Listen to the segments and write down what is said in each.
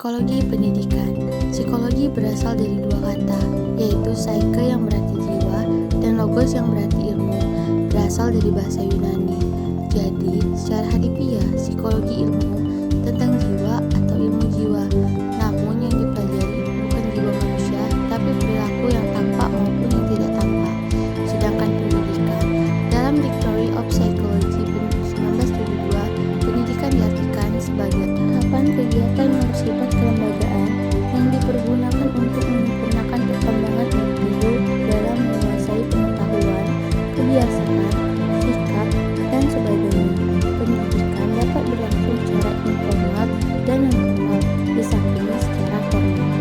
Psikologi pendidikan. Psikologi berasal dari dua kata, yaitu psyche yang berarti jiwa dan logos yang berarti ilmu, berasal dari bahasa Yunani. Jadi, secara harfiah, psikologi ilmu tentang jiwa atau ilmu jiwa. Namun yang dipelajari bukan jiwa manusia, tapi perilaku yang tampak maupun yang tidak tampak. Sedangkan pendidikan, dalam Dictionary of Psychology 1972, pendidikan diartikan sebagai tahapan kegiatan yang bersifat kelembagaan yang dipergunakan untuk menyempurnakan perkembangan individu dalam menguasai pengetahuan, kebiasaan, sikap, dan sebagainya. Pendidikan dapat berlangsung secara informal dan non-formal, di sampingnya secara formal.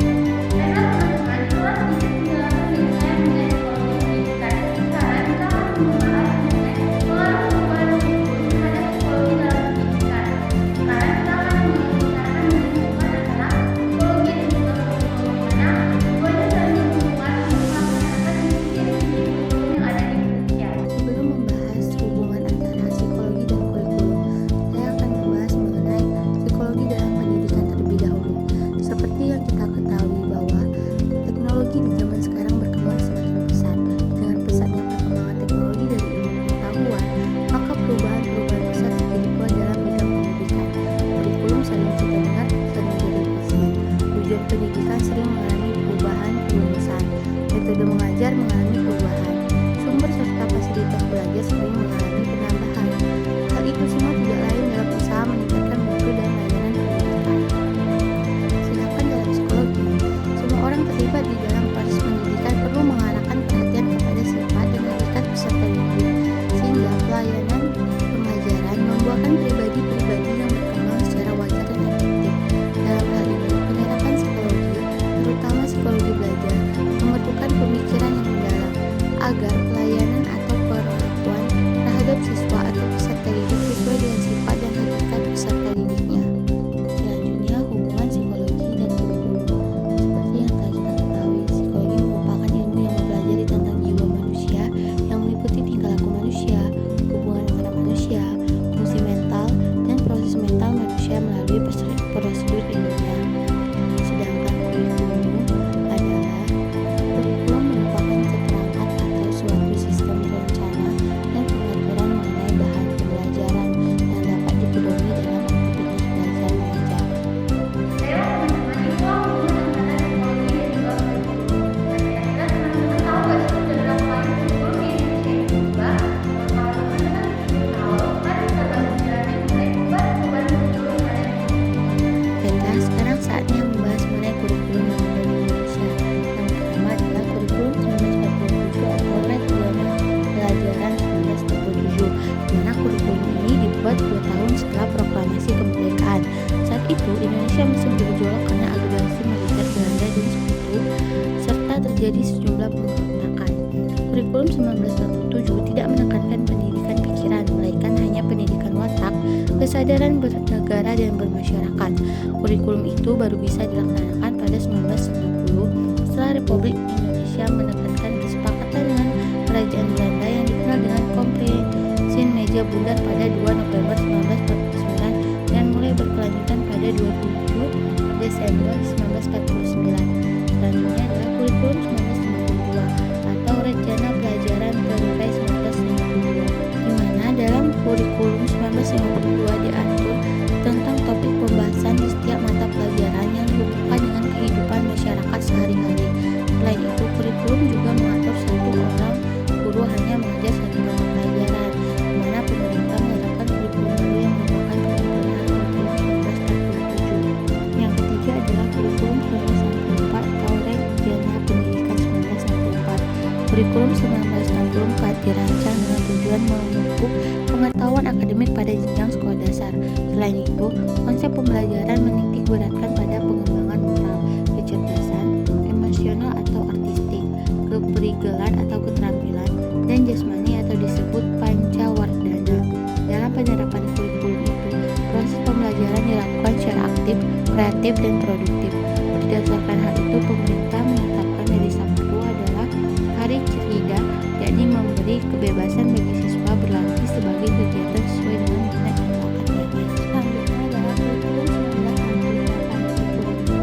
Sebelum membahas hubungan antara psikologi dan kurikulum, saya akan membahas mengenai psikologi dalam pendidikan terlebih dahulu. Seperti yang kita ketahui bahwa teknologi di zaman sekarang berkembang semakin pesat. Dengan pesatnya perkembangan teknologi dari ilmu pengetahuan, maka perubahan-perubahan besar terjadi pula dalam bidang pendidikan. Kurikulum sering kita dengar sering direvisi. Tujuan pendidikan sering mengalami perubahan kelulusan. Metode mengajar mengalami perubahan. Sumber serta fasilitas belajar sering mengalami penambahan. Hal itu semua tidak lain dalam usaha meningkatkan mutu dan layanan pendidikan. Sedangkan dalam psikologi, semua orang terlibat di dalam proses pendidikan perlu mengarahkan perhatian kepada sifat dan hakikat peserta didik, sehingga pelayanan pengajaran membuahkan pribadi-pribadi yang berkembang secara wajar dan efektif. Dalam hal ini, penerapan psikologi, terutama psikologi belajar, memerlukan pemikiran yang mendalam agar pelayanan atau perlakuan terhadap siswa atau peserta didik sesuai dengan sifat dan hakikat peserta didiknya. Selanjutnya, hubungan psikologi dan kurikulum. Seperti yang telah kita ketahui, psikologi merupakan ilmu yang mempelajari tentang jiwa manusia yang meliputi tingkah laku manusia, hubungan antara manusia, fungsi mental, dan proses mental manusia melalui prosedur ilmiah. Sedangkan kurikulum adalah kurikulum merupakan keterangan atau suatu sistem rencana dan pengaturan mengenai bahan pembelajaran yang dapat dipedomi dalam aktivitas belajar mengajar. Baiklah, sekarang saatnya membahas mengenai kurikulum yang ada di Indonesia. Yang pertama adalah kurikulum 1947 atau Rencana Pelajaran 1947, di mana kurikulum ini dibuat 2 tahun setelah proklamasi kemerdekaan. Saat itu Indonesia masih bergejolak karena agresi militer Belanda dan Sekutu, serta terjadi sejumlah pemberontakan. Kurikulum 1947 tidak menekankan pendidikan pikiran, melainkan hanya pendidikan watak, kesadaran bernegara dan bermasyarakat. Kurikulum itu baru bisa dilaksanakan pada 1990 setelah Republik Indonesia menekankan kesepakatan dengan Kerajaan Belanda yang dikenal dengan Kompresi Meja Bundar pada 2 November 1949 dan mulai berkelanjutan pada 27 Desember 1949. Selanjutnya adalah kurikulum 1952 atau Rencana Pelajaran Terurai 1952, di mana dalam kurikulum 1952 diatur tentang topik pembahasan di setiap mata pelajaran yang dihubungkan dengan kehidupan masyarakat sehari-hari. Selain itu, kurikulum juga mengatur satu orang guru hanya mengajar satu mata pelajaran, di mana pemerintah menerapkan kurikulum baru yang merupakan penyempurnaan kurikulum 1947. Yang ketiga adalah kurikulum 1964 atau Rencana Pendidikan 1964. Kurikulum 1964 dirancang dengan tujuan memupuk pengetahuan akademik pada jenjang sekolah dasar. Selain itu, konsep pembelajaran menitik beratkan pada pengembangan moral, kecerdasan, emosional atau artistik, keprigelan atau keterampilan, dan jasmani atau disebut pancawardhana. Dalam penerapan kurikulum itu, proses pembelajaran dilakukan secara aktif, kreatif, dan produktif. Berdasarkan hal itu, pemerintah menetapkan hari Sabtu adalah hari cerita, yakni memberi kebebasan bagi siswa berlatih sebagai kegiatan sesuai dengan minat dan bakatnya. Selanjutnya adalah kurikulum 1968.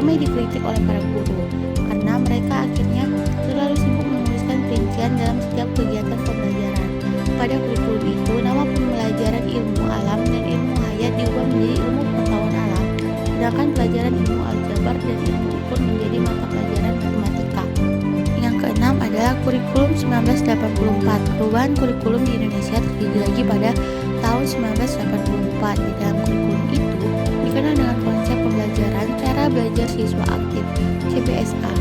ramai dikritik oleh para guru karena mereka akhirnya terlalu sibuk menuliskan perincian dalam setiap kegiatan pembelajaran. Pada kurikulum itu, nama pembelajaran ilmu alam dan ilmu hayat diubah menjadi ilmu pengetahuan alam, sedangkan pelajaran ilmu aljabar dan ilmu ukur menjadi mata pelajaran matematika. Yang keenam adalah kurikulum 1984. Perubahan kurikulum di Indonesia terjadi lagi pada tahun 1984. Di dalam kurikulum itu dikenal dengan konsep pembelajaran cara belajar siswa aktif (CBSA).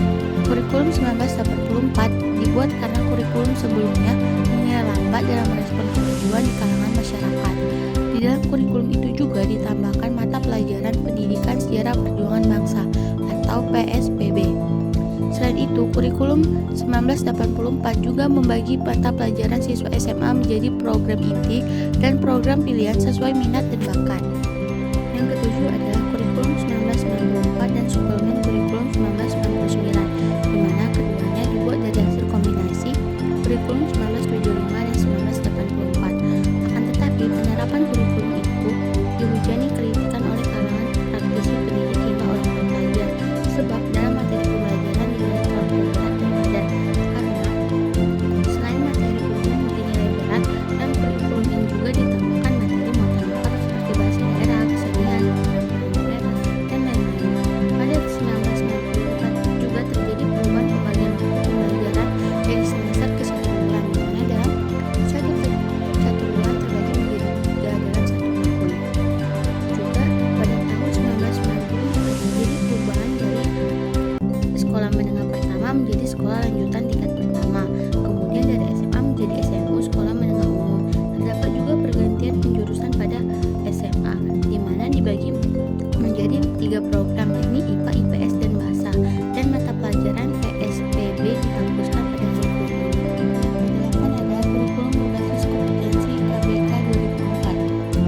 Kurikulum 1984 dibuat karena kurikulum sebelumnya dinilai lambat dalam merespon kemajuan di kalangan masyarakat. Di dalam kurikulum itu juga ditambahkan mata pelajaran Pendidikan Sejarah Perjuangan Bangsa atau PSPB. Selain itu, kurikulum 1984 juga membagi mata pelajaran siswa SMA menjadi program inti dan program pilihan sesuai minat dan bakat. Yang ketujuh adalah kurikulum 1994 dan suplemen kurikulum 1999, di mana keduanya dibuat dari hasil kombinasi kurikulum 1975 dan 1984. Akan tetapi, penerapan kurikulum itu dihujani kritikan oleh kalangan praktisi pendidik hingga orang tua pelajar, sebab dalam materi pembelajaran dinilai terlalu berat dan padat. Karena selain materi umum dinilai berat, dalam kurikulum ini juga ditambahkan materi muatan lokal seperti bahasa daerah, kesenian, daerah, dan lain-lain. Pada 1994 juga terjadi perubahan pembagian waktu pembelajaran dari semester ke 1 bulan, di mana dalam satu bulan terbagi menjadi 3 dalam 1 tahun. Juga pada tahun 1990 terjadi perubahan dari sekolah menengah pertama menjadi sekolah lanjutan tingkat pertama, kemudian dari SMA menjadi SMU, sekolah menengah umum. Terdapat juga pergantian penjurusan pada SMA, di mana dibagi menjadi 3 program, yakni IPA, IPS, dan Bahasa, dan mata pelajaran PSPB dihapuskan pada kurikulum ini. Yang ke-8 adalah kurikulum berbasis kompetensi KBK 2004.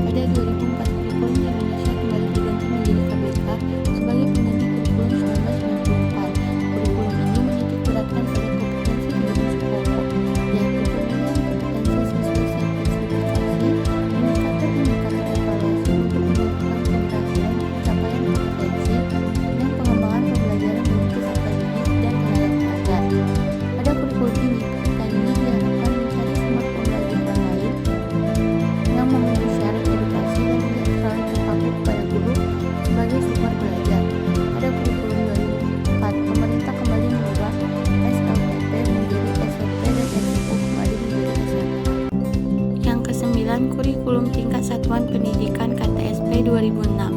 Pada 2004, kurikulum di Indonesia kembali diganti menjadi KBK sebagai pengganti kurikulum 1994. Kurikulum ini menitik beratkan pada kompetensi 3 unsur pokok, yaitu penilaian kompetensi sesuai sertifikasi, indikator-indikator evaluasi untuk menentukan keberhasilan pencapaian kompetensi, dan pengembangan pembelajaran bagi peserta didik dan tenaga pengajar. Pada kurikulum ini, peserta didik diharapkan mencari sumber pembelajaran lain yang memenuhi syarat edukasi dan tidak terlalu terpaku kepada guru sebagai sumber belajar. Pada kurikulum 2004, pemerintah kembali mengubah SLTP menjadi SMP dan SMU kembali menjadi SMA. Yang ke-9, kurikulum tingkat satuan pendidikan KTSP 2006.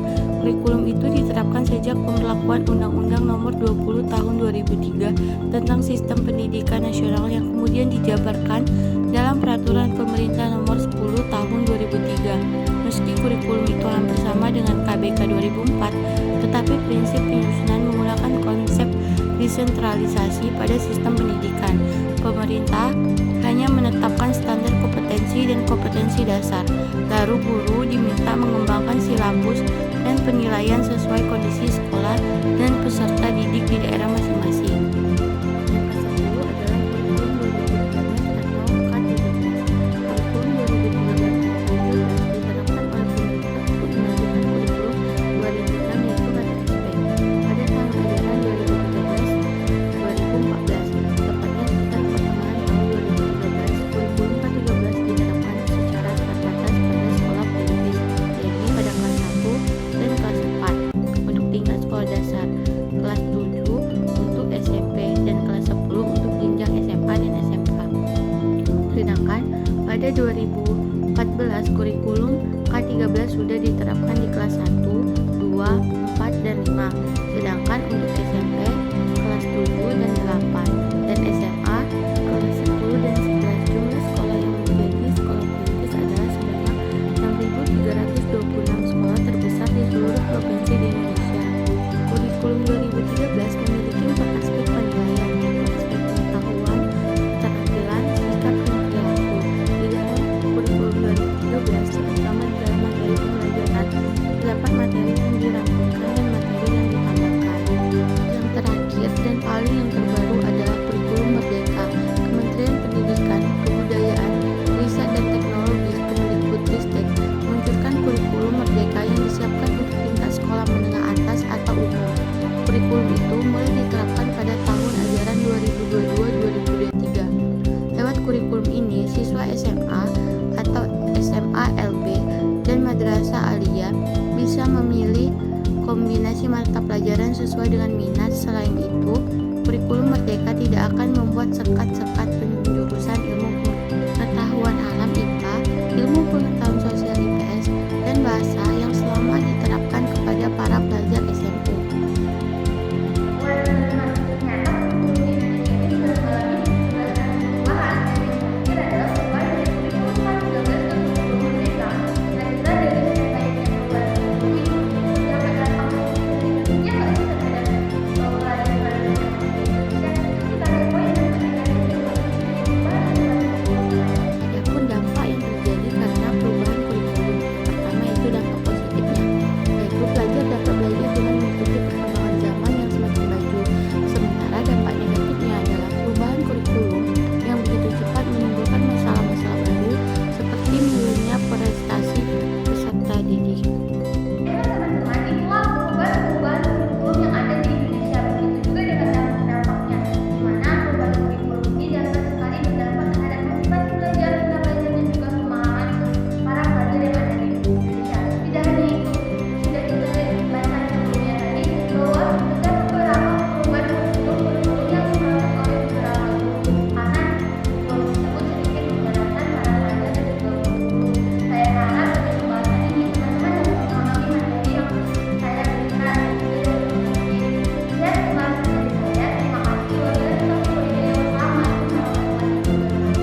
Kurikulum itu diterapkan sejak pemberlakuan Undang-Undang Nomor 20 Tahun 2003 tentang Sistem Pendidikan Nasional yang kemudian dijabarkan dalam Peraturan Pemerintah Nomor 10 Tahun 2003. Meski kurikulum itu hampir sama dengan KBK 2004, tetapi prinsip penyusunan menggunakan konsep desentralisasi pada sistem pendidikan. Pemerintah hanya menetapkan standar kompetensi dan kompetensi dasar, lalu guru diminta mengembangkan silabus dan penilaian sesuai kondisi sekolah dan peserta didik di daerah masing-masing. Yang ke-10 adalah kurikulum 2013 atau K13. Kurikulum 2013 diterapkan oleh pemerintah untuk melanjutkan kurikulum 2006 yaitu KTSP. Pada tahun ajaran 2013-2014, tepatnya sekitar pertengahan tahun 2013, kurikulum K13 diterapkan secara terbatas pada sekolah perintis, yakni pada kelas 1 dan kelas 4 untuk tingkat sekolah dasar, kelas 7 untuk SMP, dan kelas 10 untuk jenjang SMA dan SMK. Sedangkan pada 2014 kurikulum K13 sudah diterapkan di kelas 1, 2, 4, dan 5. Sedangkan untuk SMP kelas 7 dan 8